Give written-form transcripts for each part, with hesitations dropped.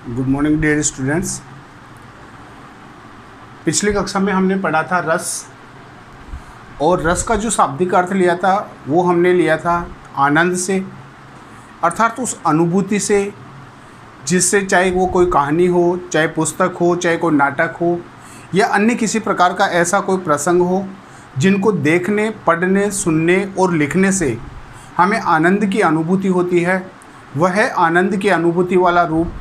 Good morning dear students. पिछली कक्षा में हमने पढ़ा था रस, और रस का जो शाब्दिक अर्थ लिया था वो हमने लिया था आनंद से, अर्थात उस अनुभूति से जिससे चाहे वो कोई कहानी हो, चाहे पुस्तक हो, चाहे कोई नाटक हो या अन्य किसी प्रकार का ऐसा कोई प्रसंग हो जिनको देखने, पढ़ने, सुनने और लिखने से हमें आनंद की अनुभूति होती है, वह आनंद की अनुभूति वाला रूप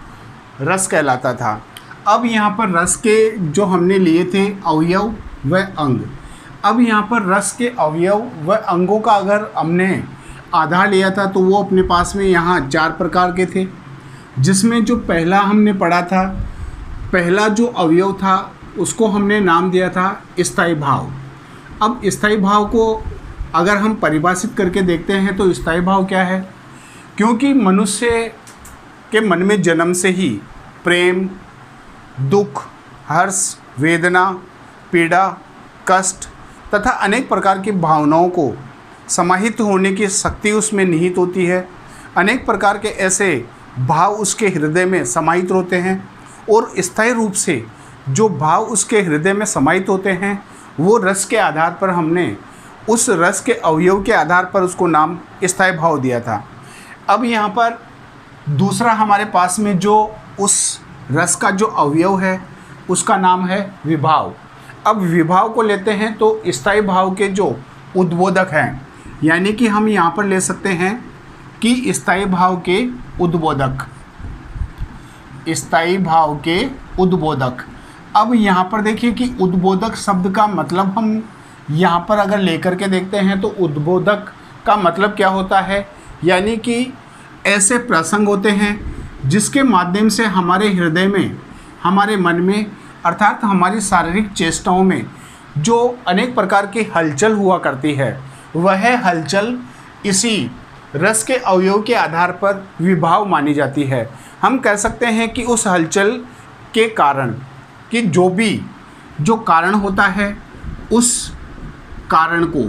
रस कहलाता था। अब यहाँ पर रस के जो हमने लिए थे अवयव व अंग, अब यहाँ पर रस के अवयव व अंगों का अगर हमने आधार लिया था तो वो अपने पास में यहाँ 4 प्रकार के थे, जिसमें जो पहला हमने पढ़ा था, पहला जो अवयव था उसको हमने नाम दिया था स्थायी भाव। अब स्थायी भाव को अगर हम परिभाषित करके देखते हैं तो स्थायी भाव क्या है? क्योंकि मनुष्य के मन में जन्म से ही प्रेम, दुख, हर्ष, वेदना, पीड़ा, कष्ट तथा अनेक प्रकार की भावनाओं को समाहित होने की शक्ति उसमें निहित होती है। अनेक प्रकार के ऐसे भाव उसके हृदय में समाहित होते हैं, और स्थायी रूप से जो भाव उसके हृदय में समाहित होते हैं वो रस के आधार पर हमने उस रस के अवयव के आधार पर उसको नाम स्थायी भाव दिया था। अब यहाँ पर दूसरा हमारे पास में जो उस रस का जो अवयव है उसका नाम है विभाव। अब विभाव को लेते हैं तो स्थायी भाव के जो उद्बोधक हैं, यानी कि हम यहाँ पर ले सकते हैं कि स्थायी भाव के उद्बोधक, स्थायी भाव के उद्बोधक। अब यहाँ पर देखिए कि उद्बोधक शब्द का मतलब हम यहाँ पर अगर लेकर के देखते हैं तो उद्बोधक का मतलब क्या होता है, यानी कि ऐसे प्रसंग होते हैं जिसके माध्यम से हमारे हृदय में, हमारे मन में, अर्थात हमारी शारीरिक चेष्टाओं में जो अनेक प्रकार की हलचल हुआ करती है, वह हलचल इसी रस के अवयव के आधार पर विभाव मानी जाती है। हम कह सकते हैं कि उस हलचल के कारण कि जो कारण होता है उस कारण को,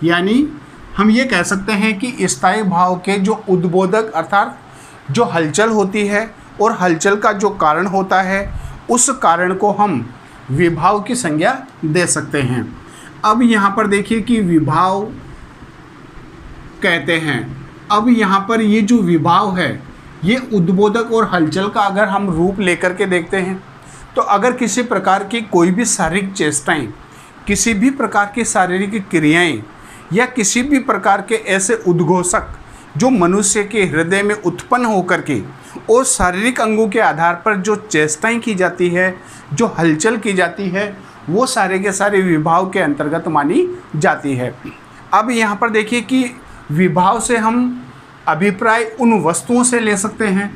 यानी हम ये कह सकते हैं कि स्थायी भाव के जो उद्बोधक अर्थात जो हलचल होती है और हलचल का जो कारण होता है उस कारण को हम विभाव की संज्ञा दे सकते हैं। अब यहाँ पर देखिए कि विभाव कहते हैं। अब यहाँ पर ये जो विभाव है ये उद्बोधक और हलचल का अगर हम रूप लेकर के देखते हैं तो अगर किसी प्रकार की कोई भी शारीरिक चेष्टाएँ, किसी भी प्रकार की शारीरिक क्रियाएँ या किसी भी प्रकार के ऐसे उद्घोषक जो मनुष्य के हृदय में उत्पन्न होकर के और शारीरिक अंगों के आधार पर जो चेष्टाएं की जाती है, जो हलचल की जाती है, वो सारे के सारे विभाव के अंतर्गत मानी जाती है। अब यहाँ पर देखिए कि विभाव से हम अभिप्राय उन वस्तुओं से ले सकते हैं।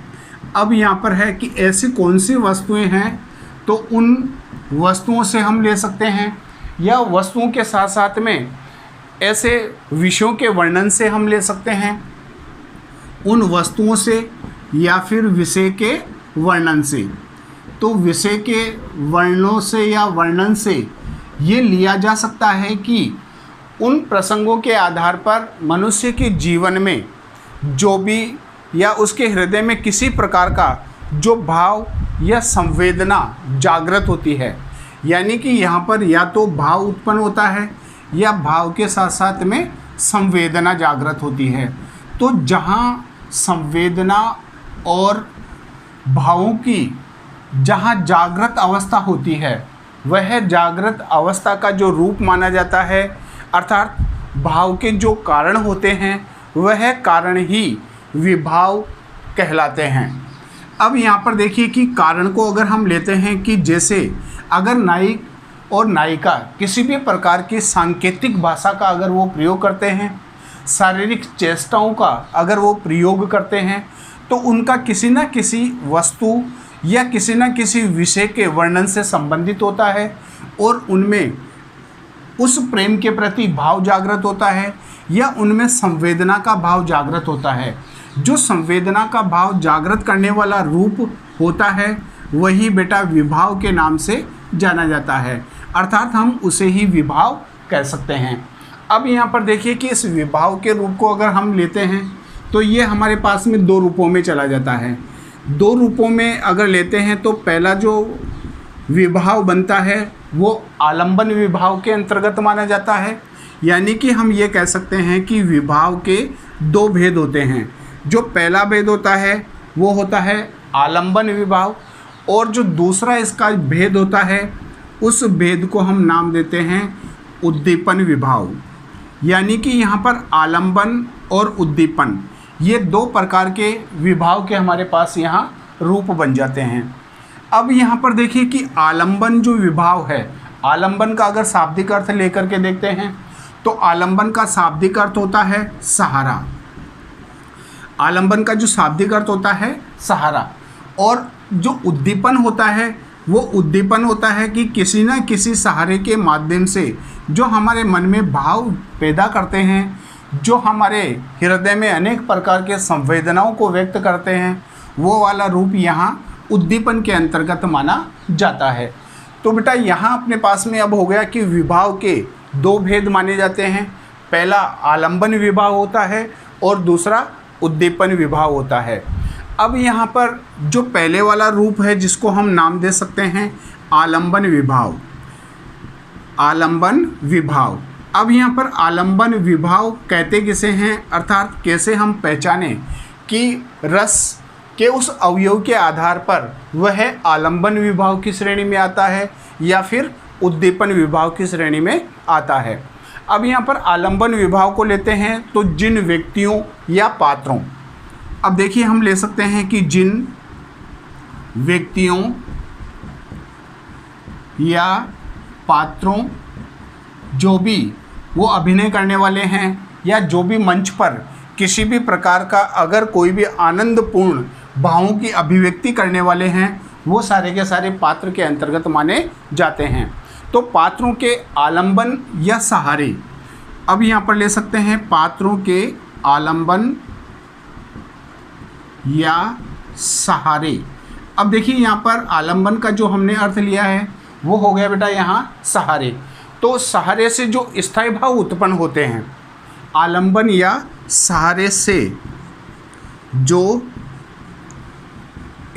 अब यहाँ पर है कि ऐसी कौन सी वस्तुएं हैं, तो उन वस्तुओं से हम ले सकते हैं, या वस्तुओं के साथ साथ में ऐसे विषयों के वर्णन से हम ले सकते हैं, उन वस्तुओं से या फिर विषय के वर्णन से। तो विषय के वर्णों से या वर्णन से ये लिया जा सकता है कि उन प्रसंगों के आधार पर मनुष्य के जीवन में जो भी या उसके हृदय में किसी प्रकार का जो भाव या संवेदना जागृत होती है, यानी कि यहाँ पर या तो भाव उत्पन्न होता है या भाव के साथ साथ में संवेदना जागृत होती है। तो जहाँ संवेदना और भावों की जहाँ जागृत अवस्था होती है, वह जागृत अवस्था का जो रूप माना जाता है, अर्थात भाव के जो कारण होते हैं वह कारण ही विभाव कहलाते हैं। अब यहाँ पर देखिए कि कारण को अगर हम लेते हैं कि जैसे अगर नायक और नायिका किसी भी प्रकार की सांकेतिक भाषा का अगर वो प्रयोग करते हैं, शारीरिक चेष्टाओं का अगर वो प्रयोग करते हैं, तो उनका किसी न किसी वस्तु या किसी न किसी विषय के वर्णन से संबंधित होता है, और उनमें उस प्रेम के प्रति भाव जागृत होता है या उनमें संवेदना का भाव जागृत होता है। जो संवेदना का भाव जागृत करने वाला रूप होता है वही बेटा विभाव के नाम से जाना जाता है, अर्थात हम उसे ही विभाव कह सकते हैं। अब यहाँ पर देखिए कि इस विभाव के रूप को अगर हम लेते हैं तो ये हमारे पास में 2 रूपों में चला जाता है। दो रूपों में अगर लेते हैं तो पहला जो विभाव बनता है वो आलंबन विभाव के अंतर्गत माना जाता है। यानी कि हम ये कह सकते हैं कि विभाव के दो भेद होते हैं। जो पहला भेद होता है वो होता है आलंबन विभाव, और जो दूसरा इसका भेद होता है उस भेद को हम नाम देते हैं उद्दीपन विभाव। यानी कि यहाँ पर आलंबन और उद्दीपन ये दो प्रकार के विभाव के हमारे पास यहाँ रूप बन जाते हैं। अब यहाँ पर देखिए कि आलंबन जो विभाव है, आलंबन का अगर शाब्दिक अर्थ लेकर के देखते हैं तो आलंबन का शाब्दिक अर्थ होता है सहारा। आलंबन का जो शाब्दिक अर्थ होता है सहारा, और जो उद्दीपन होता है वो उद्दीपन होता है कि किसी न किसी सहारे के माध्यम से जो हमारे मन में भाव पैदा करते हैं, जो हमारे हृदय में अनेक प्रकार के संवेदनाओं को व्यक्त करते हैं, वो वाला रूप यहाँ उद्दीपन के अंतर्गत माना जाता है। तो बेटा यहाँ अपने पास में अब हो गया कि विभाव के दो भेद माने जाते हैं। पहला आलंबन विभाव होता है और दूसरा उद्दीपन विभाव होता है। अब यहाँ पर जो पहले वाला रूप है जिसको हम नाम दे सकते हैं आलंबन विभाव, आलंबन विभाव। अब यहाँ पर आलंबन विभाव कहते किसे हैं, अर्थात कैसे हम पहचानें कि रस के उस अवयव के आधार पर वह आलंबन विभाव की श्रेणी में आता है या फिर उद्दीपन विभाव की श्रेणी में आता है। अब यहाँ पर आलंबन विभाव को लेते हैं तो जिन व्यक्तियों या पात्रों, अब देखिए हम ले सकते हैं कि जिन व्यक्तियों या पात्रों जो भी वो अभिनय करने वाले हैं या जो भी मंच पर किसी भी प्रकार का अगर कोई भी आनंदपूर्ण भावों की अभिव्यक्ति करने वाले हैं, वो सारे के सारे पात्र के अंतर्गत माने जाते हैं। तो पात्रों के आलंबन या सहारे, अब यहाँ पर ले सकते हैं पात्रों के आलंबन या सहारे। अब देखिए यहाँ पर आलंबन का जो हमने अर्थ लिया है वो हो गया बेटा यहाँ सहारे। तो सहारे से जो स्थायी भाव उत्पन्न होते हैं, आलंबन या सहारे से जो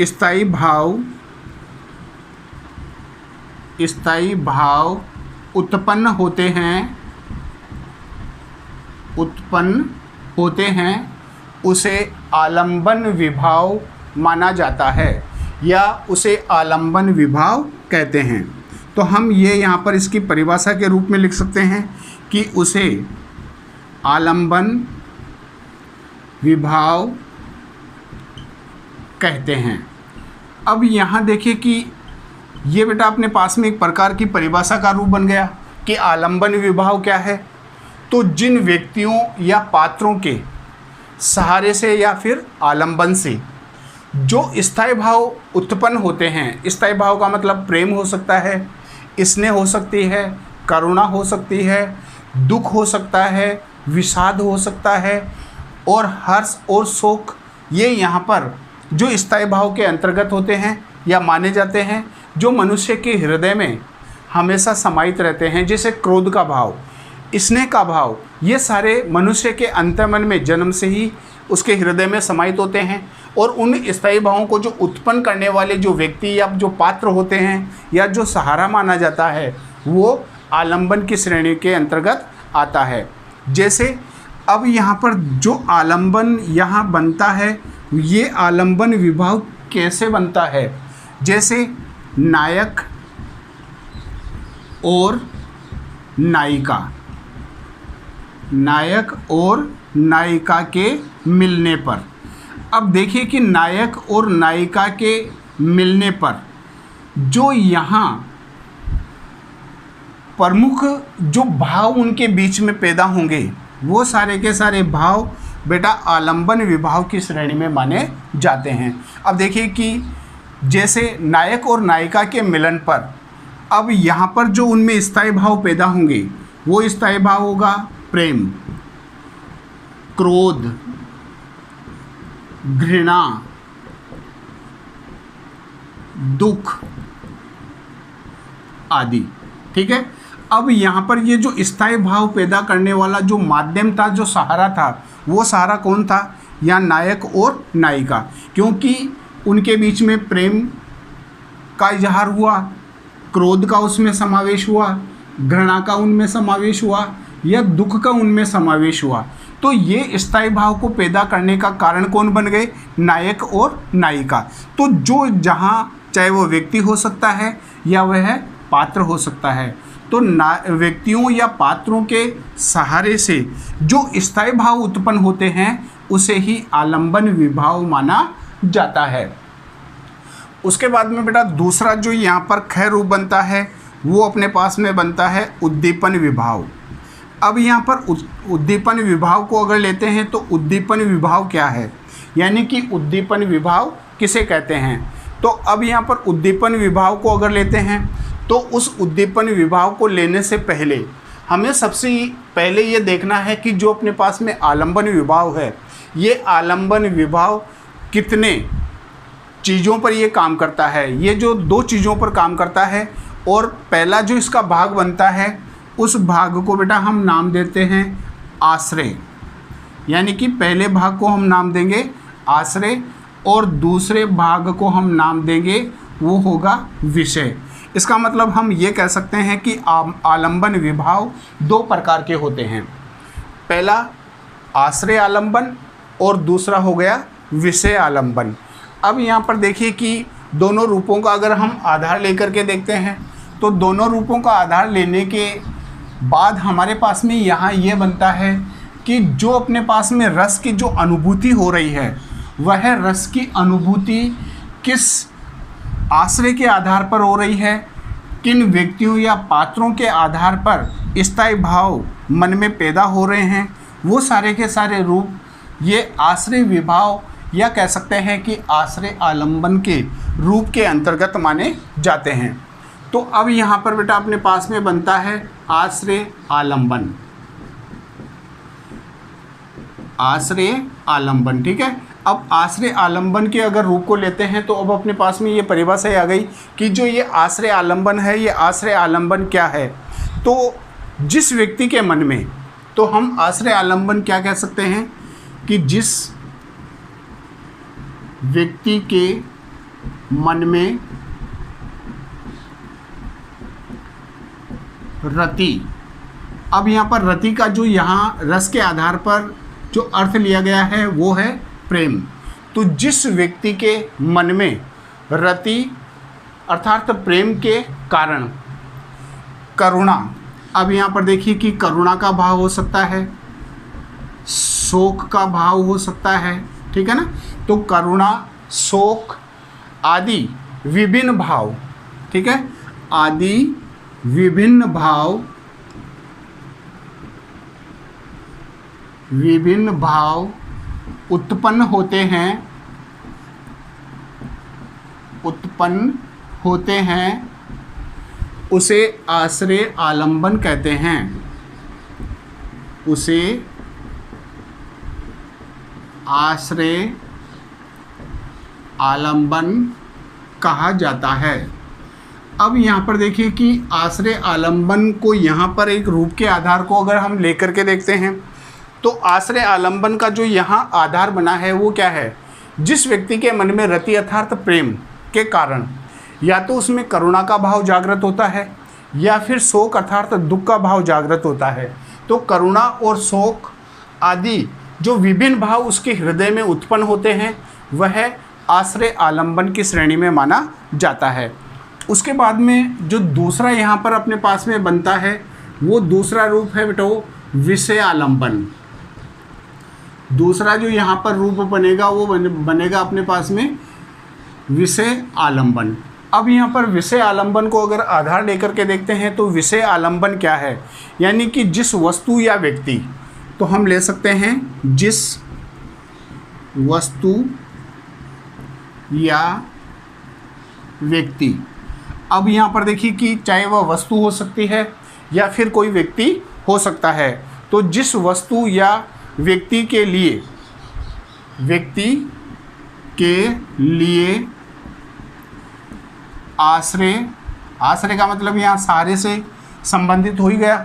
स्थायी भाव उत्पन्न होते हैं उसे आलंबन विभाव माना जाता है या उसे आलंबन विभाव कहते हैं। तो हम ये यहाँ पर इसकी परिभाषा के रूप में लिख सकते हैं कि उसे आलंबन विभाव कहते हैं। अब यहाँ देखिए कि ये बेटा अपने पास में एक प्रकार की परिभाषा का रूप बन गया कि आलंबन विभाव क्या है। तो जिन व्यक्तियों या पात्रों के सहारे से या फिर आलंबन से जो स्थायी भाव उत्पन्न होते हैं, स्थायी भाव का मतलब प्रेम हो सकता है, स्नेह हो सकती है, करुणा हो सकती है, दुख हो सकता है, विषाद हो सकता है और हर्ष और शोक, ये यहाँ पर जो स्थायी भाव के अंतर्गत होते हैं या माने जाते हैं, जो मनुष्य के हृदय में हमेशा समाहित रहते हैं। जैसे क्रोध का भाव, स्नेह का भाव, ये सारे मनुष्य के अंतर्मन में जन्म से ही उसके हृदय में समाहित होते हैं और उन स्थायी भावों को जो उत्पन्न करने वाले जो व्यक्ति या जो पात्र होते हैं या जो सहारा माना जाता है वो आलंबन की श्रेणी के अंतर्गत आता है। जैसे अब यहाँ पर जो आलंबन यहाँ बनता है, ये आलंबन विभाव कैसे बनता है, जैसे नायक और नायिका, नायक और नायिका के मिलने पर। अब देखिए कि नायक और नायिका के मिलने पर जो यहाँ प्रमुख जो भाव उनके बीच में पैदा होंगे, वो सारे के सारे भाव बेटा आलंबन विभाव की श्रेणी में माने जाते हैं। अब देखिए कि जैसे नायक और नायिका के मिलन पर अब यहाँ पर जो उनमें स्थायी भाव पैदा होंगे, वो स्थायी भाव होगा प्रेम, क्रोध, घृणा, दुख आदि। ठीक है। अब यहाँ पर ये जो स्थायी भाव पैदा करने वाला जो माध्यम था, जो सहारा था, वो सहारा कौन था? या नायक और नायिका, क्योंकि उनके बीच में प्रेम का इजहार हुआ, क्रोध का उसमें समावेश हुआ, घृणा का उनमें समावेश हुआ या दुख का उनमें समावेश हुआ। तो ये स्थायी भाव को पैदा करने का कारण कौन बन गए? नायक और नायिका। तो जो जहाँ चाहे वो व्यक्ति हो सकता है या वह पात्र हो सकता है, तो व्यक्तियों या पात्रों के सहारे से जो स्थायी भाव उत्पन्न होते हैं उसे ही आलंबन विभाव माना जाता है। उसके बाद में बेटा दूसरा जो यहाँ पर ख रूप बनता है वो अपने पास में बनता है उद्दीपन विभाव। अब यहाँ पर उद्दीपन विभाव को अगर लेते हैं तो उद्दीपन विभाव क्या है, यानी कि उद्दीपन विभाव किसे कहते हैं। तो अब यहाँ पर उद्दीपन विभाव को अगर लेते हैं तो उस उद्दीपन विभाव को लेने से पहले हमें सबसे पहले ये देखना है कि जो अपने पास में आलंबन विभाव है, ये आलंबन विभाव कितने चीज़ों पर ये काम करता है। ये जो दो चीज़ों पर काम करता है और पहला जो इसका भाग बनता है उस भाग को बेटा हम नाम देते हैं आश्रय, यानी कि पहले भाग को हम नाम देंगे आश्रय और दूसरे भाग को हम नाम देंगे वो होगा विषय। इसका मतलब हम ये कह सकते हैं कि आलंबन विभाव दो प्रकार के होते हैं, पहला आश्रय आलंबन और दूसरा हो गया विषय आलंबन। अब यहाँ पर देखिए कि दोनों रूपों का अगर हम आधार लेकर के देखते हैं तो दोनों रूपों का आधार लेने के बाद हमारे पास में यहाँ ये बनता है कि जो अपने पास में रस की जो अनुभूति हो रही है वह रस की अनुभूति किस आश्रय के आधार पर हो रही है, किन व्यक्तियों या पात्रों के आधार पर स्थायी भाव मन में पैदा हो रहे हैं, वो सारे के सारे रूप ये आश्रय विभाव या कह सकते हैं कि आश्रय आलंबन के रूप के अंतर्गत माने जाते हैं। तो अब यहाँ पर बेटा अपने पास में बनता है आश्रय आलंबन, आश्रय आलंबन, ठीक है। अब आश्रय आलंबन के अगर रूप को लेते हैं तो अब अपने पास में ये परिभाषा आ गई कि जो ये आश्रय आलंबन है, ये आश्रय आलंबन क्या है। तो जिस व्यक्ति के मन में, तो हम आश्रय आलंबन क्या कह सकते हैं कि जिस व्यक्ति के मन में रति, अब यहाँ पर रति का जो यहाँ रस के आधार पर जो अर्थ लिया गया है वो है प्रेम। तो जिस व्यक्ति के मन में रति अर्थात प्रेम के कारण करुणा, अब यहाँ पर देखिए कि करुणा का भाव हो सकता है, शोक का भाव हो सकता है, ठीक है ना। तो करुणा, शोक आदि विभिन्न भाव, ठीक है, आदि विभिन्न भाव उत्पन्न होते हैं, उसे आश्रय आलंबन कहते हैं, उसे आश्रय आलंबन कहा जाता है। अब यहाँ पर देखिए कि आश्रय आलंबन को यहाँ पर एक रूप के आधार को अगर हम लेकर के देखते हैं तो आश्रय आलंबन का जो यहाँ आधार बना है वो क्या है, जिस व्यक्ति के मन में रति अर्थात प्रेम के कारण या तो उसमें करुणा का भाव जागृत होता है या फिर शोक अर्थात दुख का भाव जागृत होता है। तो करुणा और शोक आदि जो विभिन्न भाव उसके हृदय में उत्पन्न होते हैं वह आश्रय आलंबन की श्रेणी में माना जाता है। उसके बाद में जो दूसरा यहाँ पर अपने पास में बनता है वो दूसरा रूप है बेटा वो विषय आलंबन। दूसरा जो यहाँ पर रूप बनेगा वो बनेगा अपने पास में विषय आलंबन। अब यहाँ पर विषय आलंबन को अगर आधार लेकर के देखते हैं तो विषय आलंबन क्या है, यानी कि जिस वस्तु या व्यक्ति, तो हम ले सकते हैं जिस वस्तु या व्यक्ति। अब यहाँ पर देखिए कि चाहे वह वस्तु हो सकती है या फिर कोई व्यक्ति हो सकता है। तो जिस वस्तु या व्यक्ति के लिए आश्रय का मतलब यहाँ सहारे से संबंधित हो ही गया,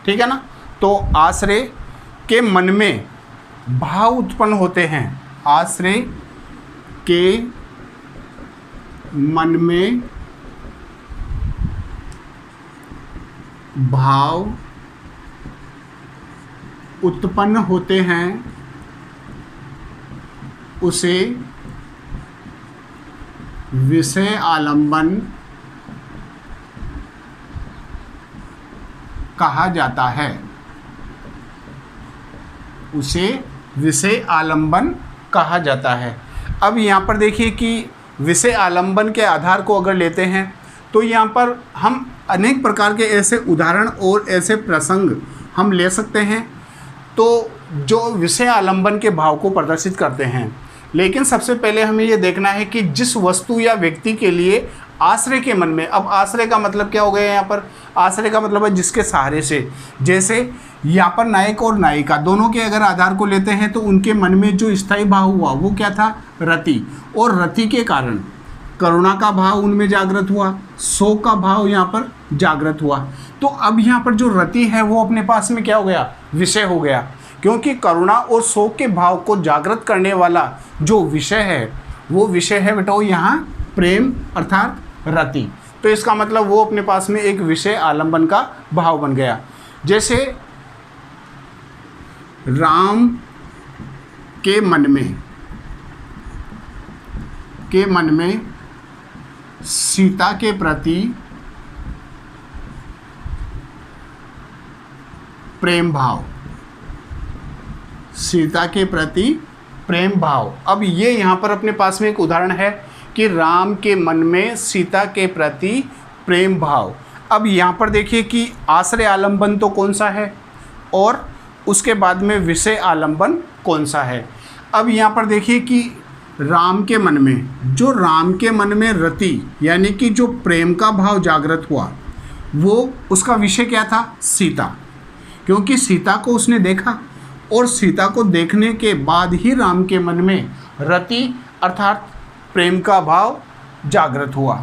ठीक है ना। तो आश्रय के मन में भाव उत्पन्न होते हैं, आश्रय के मन में भाव उत्पन्न होते हैं उसे विषय आलंबन कहा जाता है। उसे विषय आलंबन कहा जाता है। अब यहाँ पर देखिए कि विषय आलंबन के आधार को अगर लेते हैं तो यहाँ पर हम अनेक प्रकार के ऐसे उदाहरण और ऐसे प्रसंग हम ले सकते हैं तो जो विषय आलंबन के भाव को प्रदर्शित करते हैं। लेकिन सबसे पहले हमें ये देखना है कि जिस वस्तु या व्यक्ति के लिए आश्रय के मन में, अब आश्रय का मतलब क्या हो गया यहाँ पर, आश्रय का मतलब है जिसके सहारे से, जैसे यहाँ पर नायक और नायिका दोनों के अगर आधार को लेते हैं तो उनके मन में जो स्थायी भाव हुआ वो क्या था, रति, और रति के कारण करुणा का भाव उनमें जागृत हुआ, शोक का भाव यहाँ पर जागृत हुआ। तो अब यहाँ पर जो रति है वो अपने पास में क्या हो गया, विषय हो गया, क्योंकि करुणा और शोक के भाव को जागृत करने वाला जो विषय है वो विषय है बेटा यहाँ प्रेम अर्थात रति। तो इसका मतलब वो अपने पास में एक विषय आलंबन का भाव बन गया। जैसे राम के मन में सीता के प्रति प्रेम भाव, सीता के प्रति प्रेम भाव। अब ये यहाँ पर अपने पास में एक उदाहरण है कि राम के मन में सीता के प्रति प्रेम भाव। अब यहाँ पर देखिए कि आश्रय आलंबन तो कौन सा है और उसके बाद में विषय आलंबन कौन सा है। अब यहाँ पर देखिए कि राम के मन में रति यानी कि जो प्रेम का भाव जागृत हुआ वो उसका विषय क्या था, सीता, क्योंकि सीता को उसने देखा और सीता को देखने के बाद ही राम के मन में रति अर्थात प्रेम का भाव जागृत हुआ।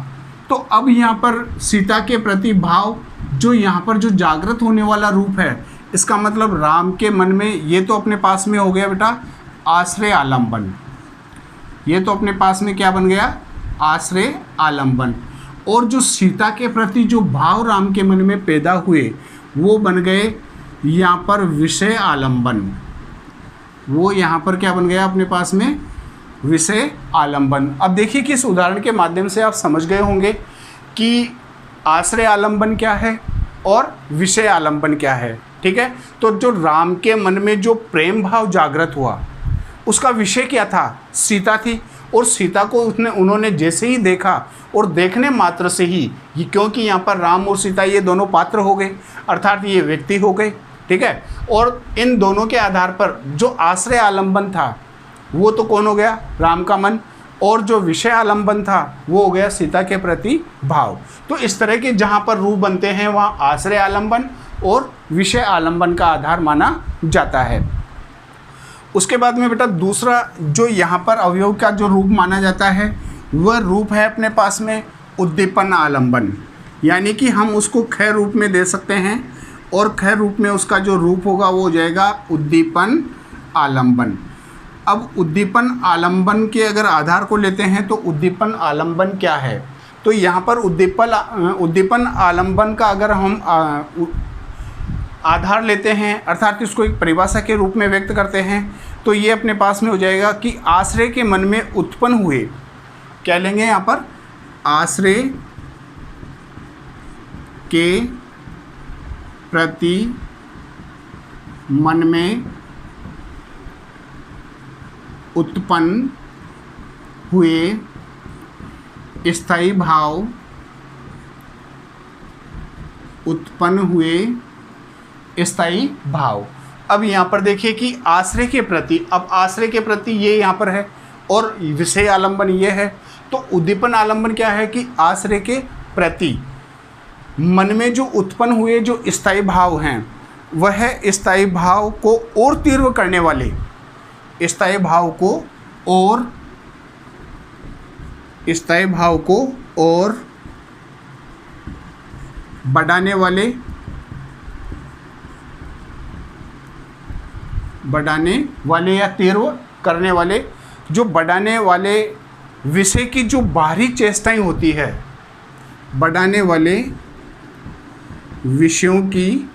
तो अब यहाँ पर सीता के प्रति भाव जो यहाँ पर जो जागृत होने वाला रूप है, इसका मतलब राम के मन में ये तो अपने पास में हो गया बेटा आश्रय आलंबन, ये तो अपने पास में क्या बन गया, आश्रय आलंबन। और जो सीता के प्रति जो भाव राम के मन में पैदा हुए वो बन गए यहाँ पर विषय आलंबन, वो यहाँ पर क्या बन गया अपने पास में, विषय आलंबन। अब देखिए कि इस उदाहरण के माध्यम से आप समझ गए होंगे कि आश्रय आलंबन क्या है और विषय आलंबन क्या है। ठीक है, तो जो राम के मन में जो प्रेम भाव जागृत हुआ उसका विषय क्या था, सीता थी, और सीता को उन्होंने जैसे ही देखा और देखने मात्र से ही, क्योंकि यहाँ पर राम और सीता ये दोनों पात्र हो गए अर्थात ये व्यक्ति हो गए। ठीक है, और इन दोनों के आधार पर जो आश्रय आलंबन था वो तो कौन हो गया, राम का मन, और जो विषय आलंबन था वो हो गया सीता के प्रति भाव। तो इस तरह के जहाँ पर रूप बनते हैं वहाँ आश्रय आलंबन और विषय आलंबन का आधार माना जाता है। उसके बाद में बेटा दूसरा जो यहाँ पर अवयव का जो रूप माना जाता है वह रूप है अपने पास में उद्दीपन आलंबन, यानी कि हम उसको ख रूप में दे सकते हैं और ख रूप में उसका जो रूप होगा वो हो जाएगा उद्दीपन आलंबन। अब उद्दीपन आलंबन के अगर आधार को लेते हैं तो उद्दीपन आलंबन क्या है, तो यहाँ पर उद्दीपन आलंबन का अगर हम आधार लेते हैं अर्थात इसको एक परिभाषा के रूप में व्यक्त करते हैं तो ये अपने पास में हो जाएगा कि आश्रय के मन में उत्पन्न हुए, क्या लेंगे यहाँ पर, आश्रय के प्रति मन में उत्पन्न हुए स्थायी भाव, स्थायी भाव। अब यहाँ पर देखिए कि आश्रय के प्रति, अब आश्रय के प्रति ये यहाँ पर है और विषय आलंबन ये है, तो उद्दीपन आलंबन क्या है कि आश्रय के प्रति मन में जो उत्पन्न हुए जो स्थायी भाव हैं वह स्थायी भाव को और तीव्र करने वाले, स्थायी भाव को और बढ़ाने वाले या तीव्र करने वाले, जो बढ़ाने वाले विषय की जो बाहरी चेष्टाएं होती है, बढ़ाने वाले विषयों की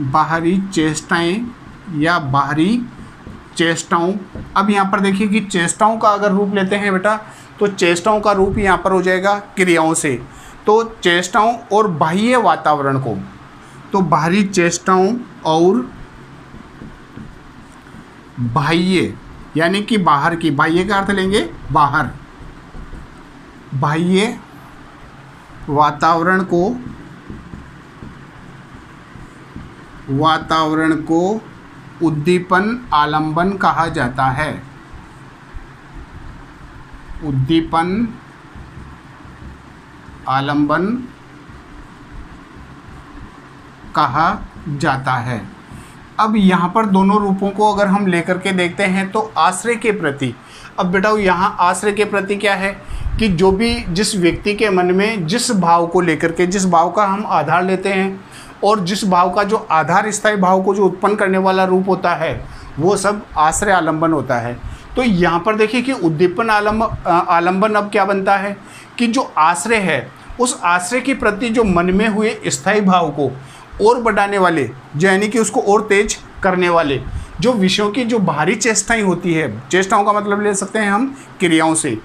बाहरी चेष्टाएं या बाहरी चेष्टाओं। अब यहाँ पर देखिए कि चेष्टाओं का अगर रूप लेते हैं बेटा, तो चेष्टाओं का रूप यहाँ पर हो जाएगा क्रियाओं से। तो चेष्टाओं और बाह्य वातावरण को, तो बाहरी चेष्टाओं और बाह्य यानी कि बाहर की, बाह्य का अर्थ लेंगे बाहर, बाह्य वातावरण को उद्दीपन आलंबन कहा जाता है। उद्दीपन आलंबन कहा जाता है। अब यहाँ पर दोनों रूपों को अगर हम लेकर के देखते हैं तो आश्रय के प्रति, अब बेटा यहाँ आश्रय के प्रति क्या है कि जो भी जिस व्यक्ति के मन में जिस भाव को लेकर के, जिस भाव का हम आधार लेते हैं और जिस भाव का जो आधार स्थायी भाव को जो उत्पन्न करने वाला रूप होता है, वो सब आश्रय आलंबन होता है। तो यहाँ पर देखिए कि उद्दीपन आलंबन अब क्या बनता है कि जो आश्रय है, उस आश्रय के प्रति जो मन में हुए स्थायी भाव को और बढ़ाने वाले, यानी कि उसको और तेज करने वाले जो विषयों की जो बाहरी चेष्टाएं होती है, चेष्टाओं का मतलब ले सकते हैं हम क्रियाओं से,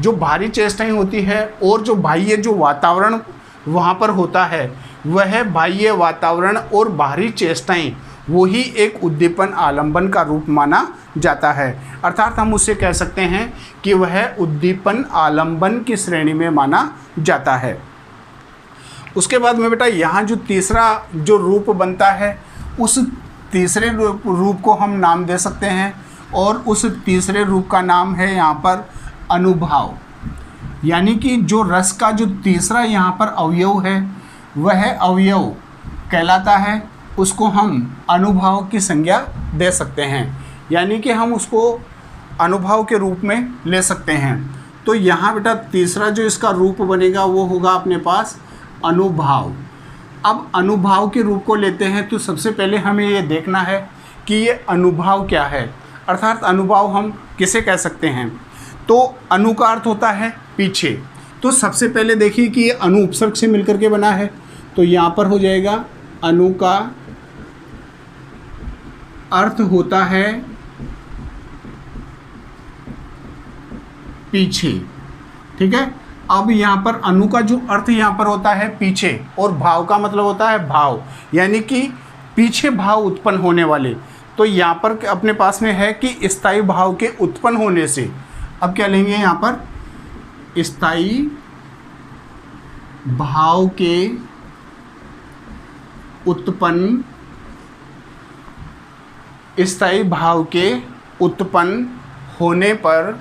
जो बाहरी चेष्टाएं होती है और जो बाह्य जो वातावरण वहाँ पर होता है, वह बाह्य वातावरण और बाहरी चेष्टाएं वही एक उद्दीपन आलंबन का रूप माना जाता है। अर्थात हम उससे कह सकते हैं कि वह उद्दीपन आलंबन की श्रेणी में माना जाता है। उसके बाद में बेटा यहाँ जो तीसरा जो रूप बनता है, उस तीसरे रूप को हम नाम दे सकते हैं और उस तीसरे रूप का नाम है यहाँ पर अनुभाव। यानी कि जो रस का जो तीसरा यहाँ पर अवयव है, वह अवयव कहलाता है, उसको हम अनुभाव की संज्ञा दे सकते हैं, यानी कि हम उसको अनुभाव के रूप में ले सकते हैं। तो यहाँ बेटा तीसरा जो इसका रूप बनेगा वो होगा अपने पास अनुभाव। अब अनुभाव के रूप को लेते हैं तो सबसे पहले हमें ये देखना है कि ये अनुभाव क्या है, अर्थात अनुभाव हम किसे कह सकते हैं। तो अनु का अर्थ होता है पीछे। तो सबसे पहले देखिए कि ये अनु उपसर्ग से मिलकर के बना है, तो यहाँ पर हो जाएगा अनु का अर्थ होता है पीछे, ठीक है। अब यहाँ पर अनु का जो अर्थ यहाँ पर होता है पीछे, और भाव का मतलब होता है भाव, यानी कि पीछे भाव उत्पन्न होने वाले। तो यहाँ पर अपने पास में है कि स्थायी भाव के उत्पन्न होने से, अब क्या लेंगे यहाँ पर स्थायी भाव के उत्पन्न, स्थायी भाव के उत्पन्न होने पर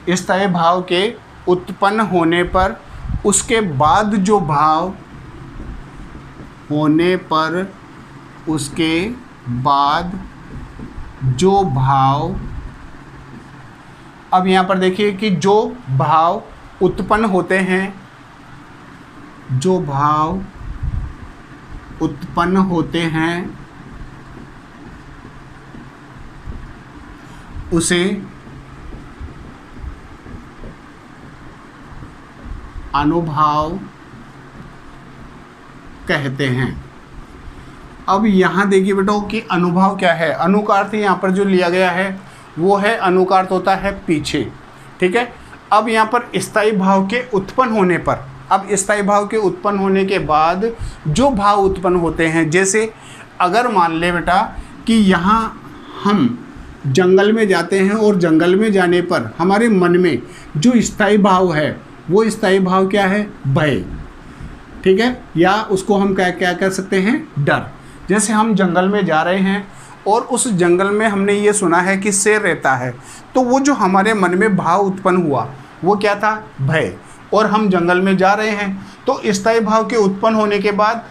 स्थायी भाव के उत्पन्न होने पर उसके बाद जो भाव होने पर उसके बाद जो भाव, अब यहाँ पर देखिए कि जो भाव उत्पन्न होते हैं, जो भाव उत्पन्न होते हैं उसे अनुभाव कहते हैं। अब यहाँ देखिए बेटा कि अनुभाव क्या है। अनु का अर्थ यहाँ पर जो लिया गया है वो है, अनु का अर्थ होता है पीछे, ठीक है। अब यहाँ पर स्थायी भाव के उत्पन्न होने पर, अब स्थायी भाव के उत्पन्न होने के बाद जो भाव उत्पन्न होते हैं, जैसे अगर मान ले बेटा कि यहाँ हम जंगल में जाते हैं और जंगल में जाने पर हमारे मन में जो स्थायी भाव है वो स्थायी भाव क्या है, भय, ठीक है, या उसको हम क्या क्या कर सकते हैं, डर। जैसे हम जंगल में जा रहे हैं और उस जंगल में हमने ये सुना है कि शेर रहता है, तो वो जो हमारे मन में भाव उत्पन्न हुआ वो क्या था, भय, और हम जंगल में जा रहे हैं। तो स्थायी भाव के उत्पन्न होने के बाद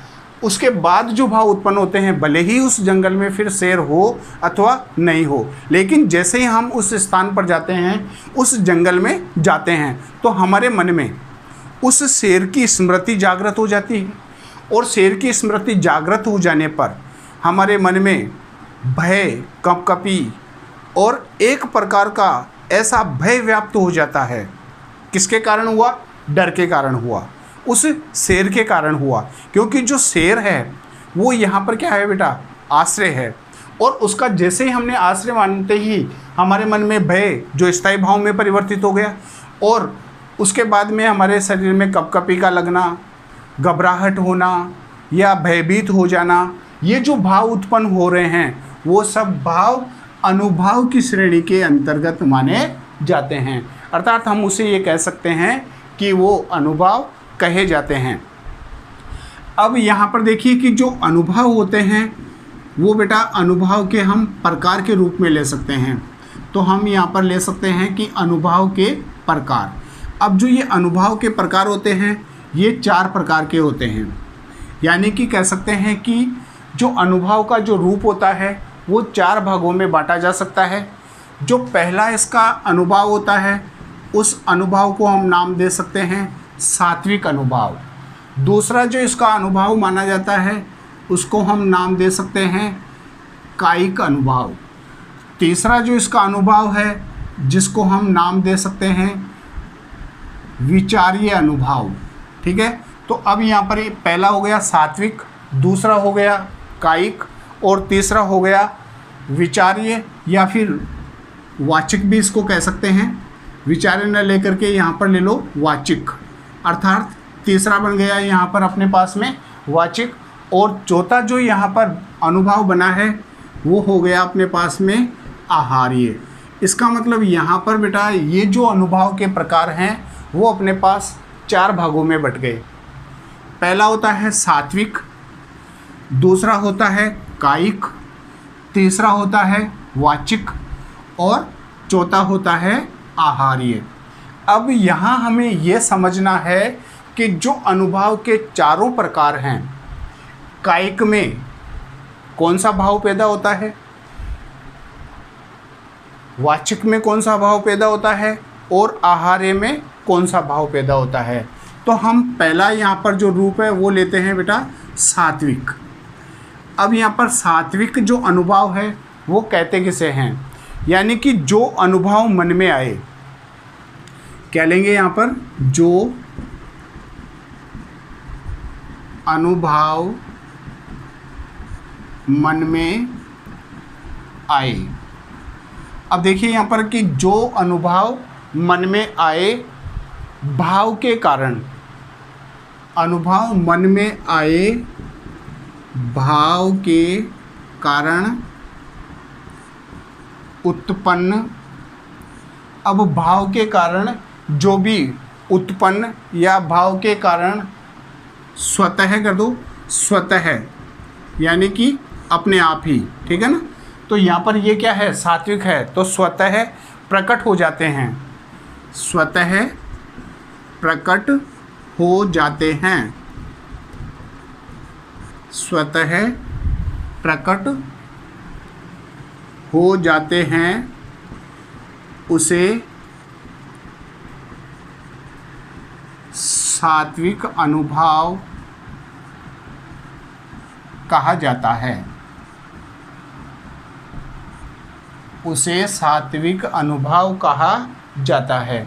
उसके बाद जो भाव उत्पन्न होते हैं, भले ही उस जंगल में फिर शेर हो अथवा नहीं हो, लेकिन जैसे ही हम उस स्थान पर जाते हैं, उस जंगल में जाते हैं, तो हमारे मन में उस शेर की स्मृति जागृत हो जाती है, और शेर की स्मृति जागृत हो जाने पर हमारे मन में भय, कंपकपी और एक प्रकार का ऐसा भय व्याप्त हो जाता है। किसके कारण हुआ? डर के कारण हुआ, उस शेर के कारण हुआ। क्योंकि जो शेर है वो यहाँ पर क्या है बेटा? आश्रय है। और उसका जैसे ही हमने आश्रय मानते ही हमारे मन में भय जो स्थायी भाव में परिवर्तित हो गया, और उसके बाद में हमारे शरीर में कपकपी का लगना, घबराहट होना या भयभीत हो जाना, ये जो भाव उत्पन्न हो रहे हैं वो सब भाव अनुभाव की श्रेणी के अंतर्गत माने जाते हैं। अर्थात हम उसे ये कह सकते हैं कि वो अनुभाव कहे जाते हैं। अब यहाँ पर देखिए कि जो अनुभव होते हैं वो बेटा अनुभव के हम प्रकार के रूप में ले सकते हैं। तो हम यहाँ पर ले सकते हैं कि अनुभव के प्रकार। अब जो ये अनुभव के प्रकार होते हैं ये 4 प्रकार के होते हैं। यानी कि कह सकते हैं कि जो अनुभव का जो रूप होता है वो 4 भागों में बांटा जा सकता है। जो पहला इसका अनुभव होता है उस अनुभव को हम नाम दे सकते हैं सात्विक अनुभव। दूसरा जो इसका अनुभव माना जाता है उसको हम नाम दे सकते हैं कायिक अनुभव। तीसरा जो इसका अनुभव है जिसको हम नाम दे सकते हैं विचारीय अनुभव। ठीक है, तो अब यहाँ पर पहला हो गया सात्विक, दूसरा हो गया कायिक और तीसरा हो गया विचारीय या फिर वाचिक भी इसको कह सकते हैं। विचार्य न लेकर के यहाँ पर ले लो वाचिक, अर्थात तीसरा बन गया यहाँ पर अपने पास में वाचिक। और चौथा जो यहाँ पर अनुभव बना है वो हो गया अपने पास में आहार्य। इसका मतलब यहाँ पर बेटा ये जो अनुभव के प्रकार हैं वो अपने पास 4 भागों में बट गए। पहला होता है सात्विक, दूसरा होता है कायिक, तीसरा होता है वाचिक और चौथा होता है आहार्य। अब यहाँ हमें ये समझना है कि जो अनुभव के चारों प्रकार हैं, कायिक में कौन सा भाव पैदा होता है, वाचिक में कौन सा भाव पैदा होता है और आहार्य में कौन सा भाव पैदा होता है। तो हम पहला यहाँ पर जो रूप है वो लेते हैं बेटा सात्विक। अब यहाँ पर सात्विक जो अनुभव है वो कहते किसे हैं? यानी कि जो अनुभव मन में आए, क्या लेंगे यहाँ पर? जो अनुभव मन में आए। अब देखिए यहाँ पर कि जो अनुभव मन में आए भाव के कारण, अनुभव मन में आए भाव के कारण उत्पन्न। अब भाव के कारण जो भी उत्पन्न या भाव के कारण स्वतः कर दो, स्वतः यानी कि अपने आप ही, ठीक है ना। तो यहाँ पर ये क्या है? सात्विक है, तो स्वतः प्रकट हो जाते हैं, स्वतः प्रकट हो जाते हैं, स्वतः प्रकट हो जाते हैं, उसे सात्विक अनुभव कहा जाता है, उसे सात्विक अनुभव कहा जाता है।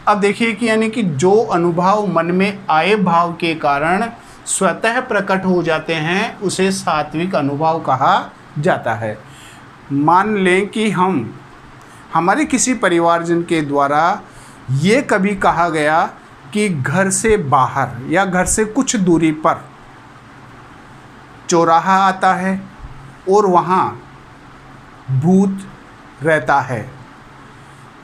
अब देखिए कि यानी कि जो अनुभव मन में आए भाव के कारण स्वतः प्रकट हो जाते हैं उसे सात्विक अनुभव कहा जाता है। मान लें कि हमारे किसी परिवारजन के द्वारा ये कभी कहा गया कि घर से बाहर या घर से कुछ दूरी पर चौराहा आता है और वहाँ भूत रहता है,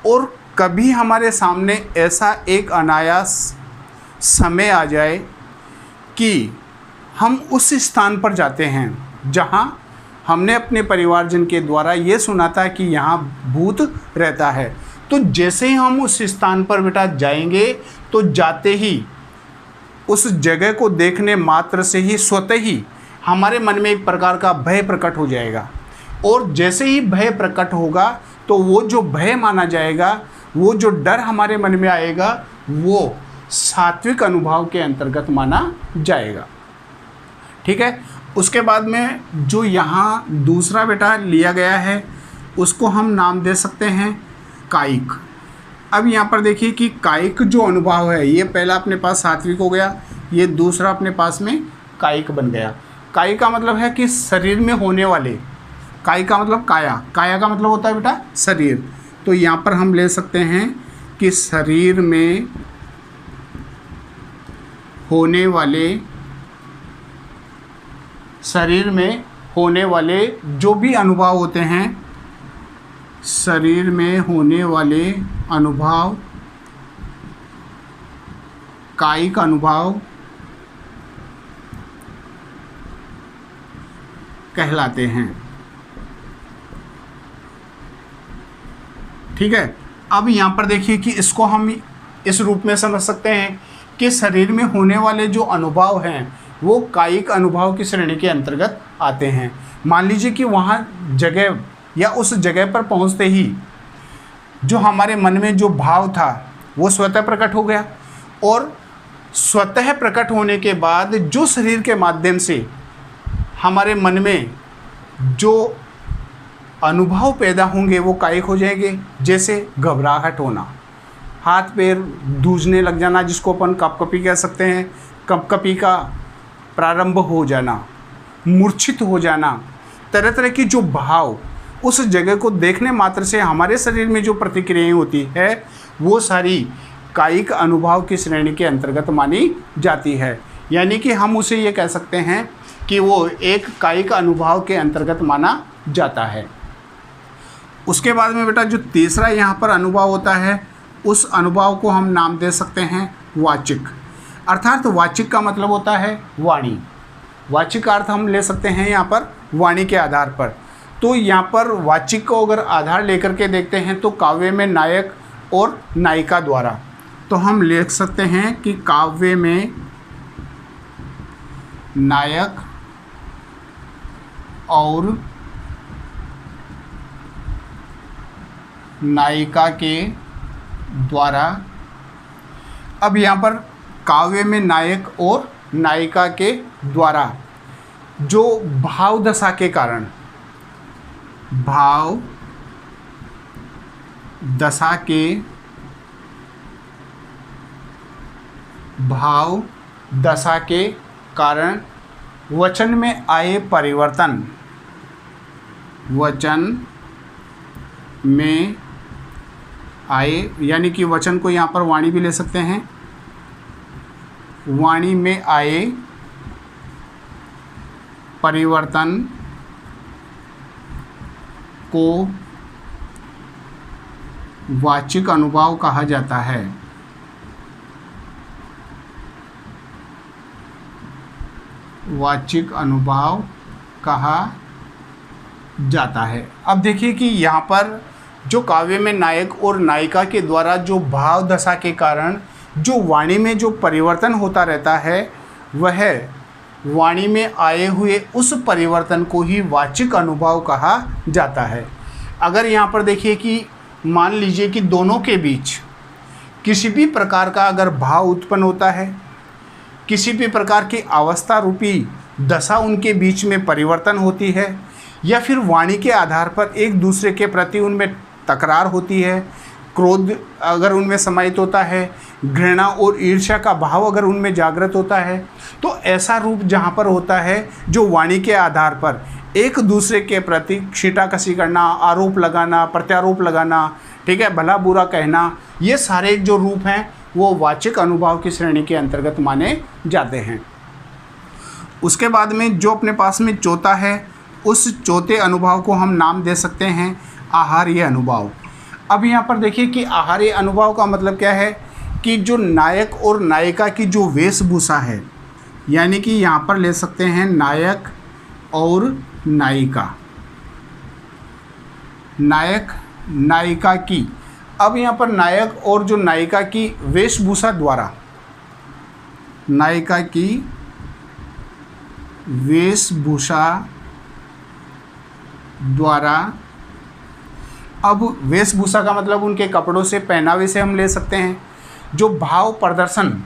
और कभी हमारे सामने ऐसा एक अनायास समय आ जाए कि हम उस स्थान पर जाते हैं जहाँ हमने अपने परिवारजन के द्वारा ये सुना था कि यहाँ भूत रहता है। तो जैसे ही हम उस स्थान पर बेटा जाएंगे तो जाते ही उस जगह को देखने मात्र से ही स्वतः ही हमारे मन में एक प्रकार का भय प्रकट हो जाएगा, और जैसे ही भय प्रकट होगा तो वो जो भय माना जाएगा, वो जो डर हमारे मन में आएगा, वो सात्विक अनुभाव के अंतर्गत माना जाएगा। ठीक है। उसके बाद में जो यहाँ दूसरा बेटा लिया गया है उसको हम नाम दे सकते हैं कायिक। अब यहाँ पर देखिए कि कायिक जो अनुभाव है, ये पहला अपने पास सात्विक हो गया, ये दूसरा अपने पास में कायिक बन गया। कायिक का मतलब है कि शरीर में होने वाले, कायिक का मतलब काया, काया का मतलब होता है बेटा शरीर। तो यहाँ पर हम ले सकते हैं कि शरीर में होने वाले जो भी अनुभाव होते हैं, शरीर में होने वाले अनुभाव कायिक अनुभाव कहलाते हैं। ठीक है। अब यहाँ पर देखिए कि इसको हम इस रूप में समझ सकते हैं कि शरीर में होने वाले जो अनुभाव हैं वो कायिक अनुभाव की श्रेणी के अंतर्गत आते हैं। मान लीजिए कि वहाँ जगह या उस जगह पर पहुँचते ही जो हमारे मन में जो भाव था वो स्वतः प्रकट हो गया, और स्वतः प्रकट होने के बाद जो शरीर के माध्यम से हमारे मन में जो अनुभव पैदा होंगे वो कायिक हो जाएंगे। जैसे घबराहट होना, हाथ पैर दूझने लग जाना, जिसको अपन कपकपी कह सकते हैं, कपकपी का प्रारंभ हो जाना, मूर्छित हो जाना, तरह तरह की जो भाव उस जगह को देखने मात्र से हमारे शरीर में जो प्रतिक्रियाएं होती है वो सारी कायिक अनुभाव की श्रेणी के अंतर्गत मानी जाती है। यानी कि हम उसे ये कह सकते हैं कि वो एक कायिक अनुभाव के अंतर्गत माना जाता है। उसके बाद में बेटा जो तीसरा यहाँ पर अनुभव होता है उस अनुभव को हम नाम दे सकते हैं वाचिक। अर्थात वाचिक का मतलब होता है वाणी। वाचिक का अर्थ हम ले सकते हैं यहाँ पर वाणी के आधार पर। तो यहाँ पर वाचिक को अगर आधार लेकर के देखते हैं तो काव्य में नायक और नायिका द्वारा, तो हम लिख सकते हैं कि काव्य में नायक और नायिका के द्वारा। अब यहाँ पर काव्य में नायक और नायिका के द्वारा जो भाव दशा के कारण, भाव दशा के कारण वचन में आए परिवर्तन, वचन में आए, यानी कि वचन को यहाँ पर वाणी भी ले सकते हैं, वाणी में आए परिवर्तन को वाचिक अनुभाव कहा जाता है। वाचिक अनुभाव कहा जाता है। अब देखिए कि यहाँ पर जो काव्य में नायक और नायिका के द्वारा जो भाव दशा के कारण जो वाणी में जो परिवर्तन होता रहता है, वह वाणी में आए हुए उस परिवर्तन को ही वाचिक अनुभाव कहा जाता है। अगर यहाँ पर देखिए कि मान लीजिए कि दोनों के बीच किसी भी प्रकार का अगर भाव उत्पन्न होता है, किसी भी प्रकार की अवस्था रूपी दशा उनके बीच में परिवर्तन होती है, या फिर वाणी के आधार पर एक दूसरे के प्रति उनमें तकरार होती है, क्रोध अगर उनमें समाहित होता है, घृणा और ईर्ष्या का भाव अगर उनमें जागृत होता है, तो ऐसा रूप जहाँ पर होता है जो वाणी के आधार पर एक दूसरे के प्रति छीटाकशी करना, आरोप लगाना, प्रत्यारोप लगाना, ठीक है, भला बुरा कहना, ये सारे जो रूप हैं वो वाचिक अनुभाव की श्रेणी के अंतर्गत माने जाते हैं। उसके बाद में जो अपने पास में चौथा है, उस चौथे अनुभाव को हम नाम दे सकते हैं आहार्य अनुभाव। अब यहाँ पर देखिए कि आहार्य अनुभाव का मतलब क्या है कि जो नायक और नायिका की जो वेशभूषा है, यानी कि यहाँ पर ले सकते हैं नायक और नायिका, नायक नायिका की। अब यहाँ पर नायक और जो नायिका की वेशभूषा द्वारा, नायिका की वेशभूषा द्वारा, अब वेशभूषा का मतलब उनके कपड़ों से, पहनावे से हम ले सकते हैं। जो भाव प्रदर्शन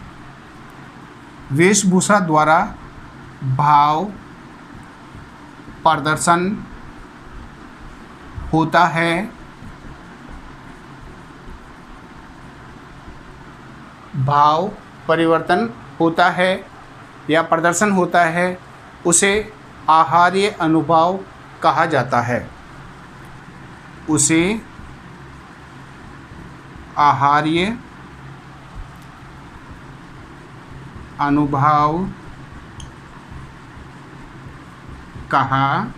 वेशभूषा द्वारा भाव प्रदर्शन होता है, भाव परिवर्तन होता है या प्रदर्शन होता है, उसे आहार्य अनुभाव कहा जाता है। उसे आहार्य अनुभाव कहा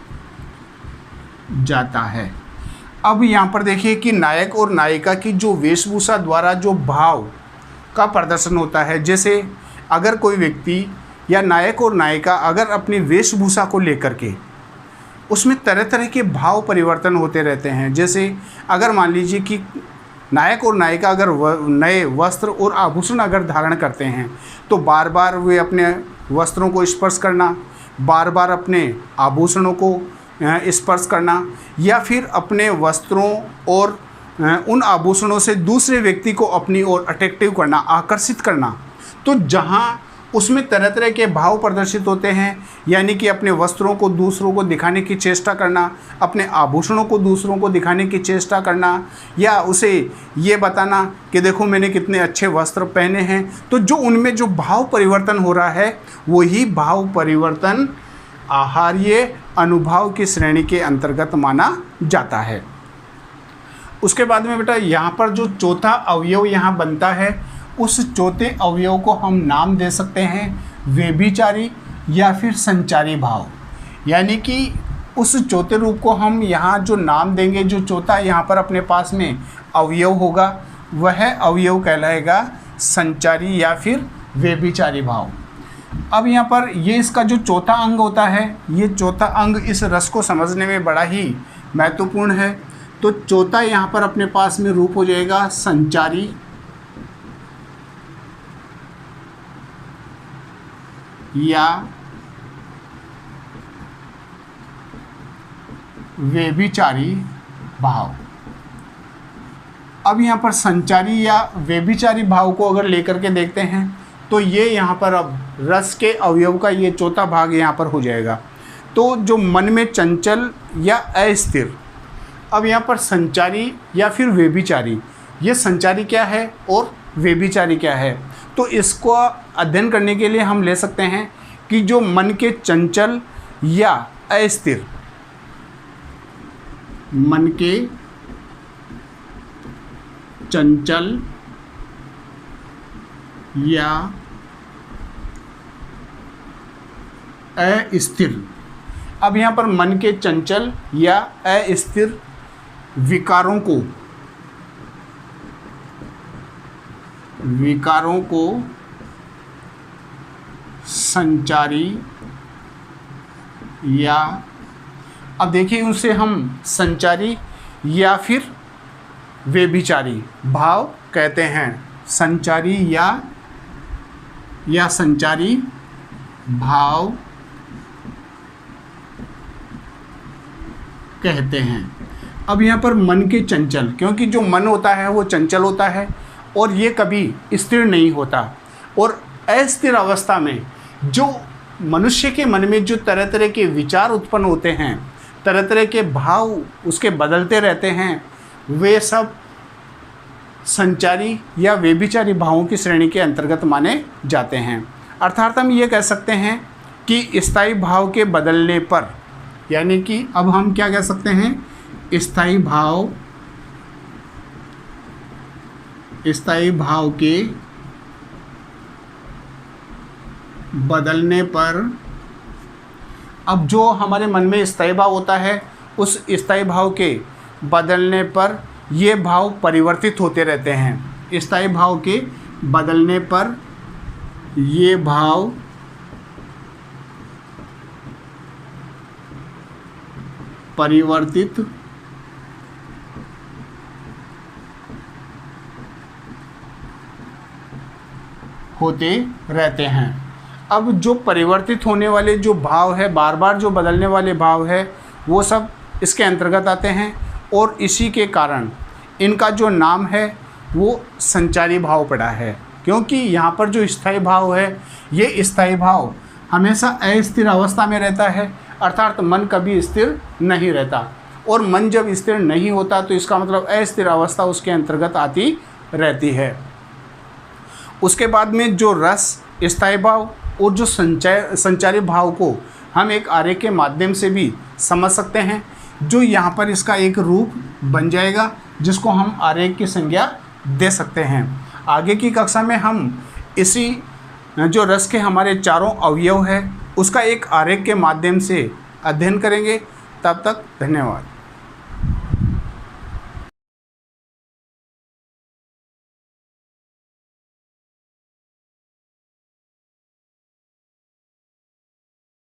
जाता है। अब यहाँ पर देखिए कि नायक और नायिका की जो वेशभूषा द्वारा जो भाव का प्रदर्शन होता है, जैसे अगर कोई व्यक्ति या नायक और नायिका अगर अपनी वेशभूषा को लेकर के उसमें तरह तरह के भाव परिवर्तन होते रहते हैं। जैसे अगर मान लीजिए कि नायक और नायिका अगर नए वस्त्र और आभूषण अगर धारण करते हैं तो बार बार वे अपने वस्त्रों को स्पर्श करना, बार बार अपने आभूषणों को स्पर्श करना, या फिर अपने वस्त्रों और उन आभूषणों से दूसरे व्यक्ति को अपनी ओर अट्रैक्टिव करना, आकर्षित करना। तो जहाँ उसमें तरह तरह के भाव प्रदर्शित होते हैं, यानी कि अपने वस्त्रों को दूसरों को दिखाने की चेष्टा करना, अपने आभूषणों को दूसरों को दिखाने की चेष्टा करना, या उसे ये बताना कि देखो मैंने कितने अच्छे वस्त्र पहने हैं। तो जो उनमें जो भाव परिवर्तन हो रहा है वही भाव परिवर्तन आहार्य अनुभाव की श्रेणी के अंतर्गत माना जाता है। उसके बाद में बेटा यहाँ पर जो चौथा अवयव यहाँ बनता है, उस चौथे अवयव को हम नाम दे सकते हैं व्यभिचारी या फिर संचारी भाव। यानी कि उस चौथे रूप को हम यहाँ जो नाम देंगे, जो चौथा यहाँ पर अपने पास में अवयव होगा, वह अवयव कहलाएगा संचारी या फिर व्यभिचारी भाव। अब यहाँ पर ये इसका जो चौथा अंग होता है, ये चौथा अंग इस रस को समझने में बड़ा ही महत्वपूर्ण है। तो चौथा यहाँ पर अपने पास में रूप हो जाएगा संचारी या व्यभिचारी भाव। अब यहाँ पर संचारी या व्यभिचारी भाव को अगर लेकर के देखते हैं तो ये यहाँ पर अब रस के अवयव का ये चौथा भाग यहाँ पर हो जाएगा। तो जो मन में चंचल या अस्थिर, अब यहाँ पर संचारी या फिर व्यभिचारी, ये संचारी क्या है और व्यभिचारी क्या है, तो इसको अध्ययन करने के लिए हम ले सकते हैं कि जो मन के चंचल या अस्थिर, मन के चंचल या अस्थिर। अब यहाँ पर मन के चंचल या अस्थिर विकारों को संचारी या, अब देखिए उसे हम संचारी या फिर व्यभिचारी भाव कहते हैं। संचारी या संचारी भाव कहते हैं। अब यहाँ पर मन के चंचल, क्योंकि जो मन होता है वो चंचल होता है और ये कभी स्थिर नहीं होता, और अस्थिर अवस्था में जो मनुष्य के मन में जो तरह तरह के विचार उत्पन्न होते हैं, तरह तरह के भाव उसके बदलते रहते हैं, वे सब संचारी या व्यभिचारी भावों की श्रेणी के अंतर्गत माने जाते हैं। अर्थात हम ये कह सकते हैं कि स्थायी भाव के बदलने पर, यानी कि अब हम क्या कह सकते हैं, स्थायी भाव के बदलने पर, अब जो हमारे मन में स्थायी भाव होता है उस स्थायी भाव के बदलने पर ये भाव परिवर्तित होते रहते हैं। स्थायी भाव के बदलने पर ये भाव परिवर्तित होते रहते हैं। अब जो परिवर्तित होने वाले जो भाव है, बार बार जो बदलने वाले भाव है, वो सब इसके अंतर्गत आते हैं, और इसी के कारण इनका जो नाम है वो संचारी भाव पड़ा है, क्योंकि यहाँ पर जो स्थायी भाव है ये स्थायी भाव हमेशा अस्थिर अवस्था में रहता है, अर्थात मन कभी स्थिर नहीं रहता। और मन जब स्थिर नहीं होता तो इसका मतलब अस्थिर अवस्था उसके अंतर्गत आती रहती है। उसके बाद में जो रस, स्थायी भाव और जो संचारी भाव को हम एक आरेख के माध्यम से भी समझ सकते हैं, जो यहाँ पर इसका एक रूप बन जाएगा जिसको हम आरेख की संज्ञा दे सकते हैं। आगे की कक्षा में हम इसी जो रस के हमारे चारों अवयव है उसका एक आरेख के माध्यम से अध्ययन करेंगे। तब तक धन्यवाद।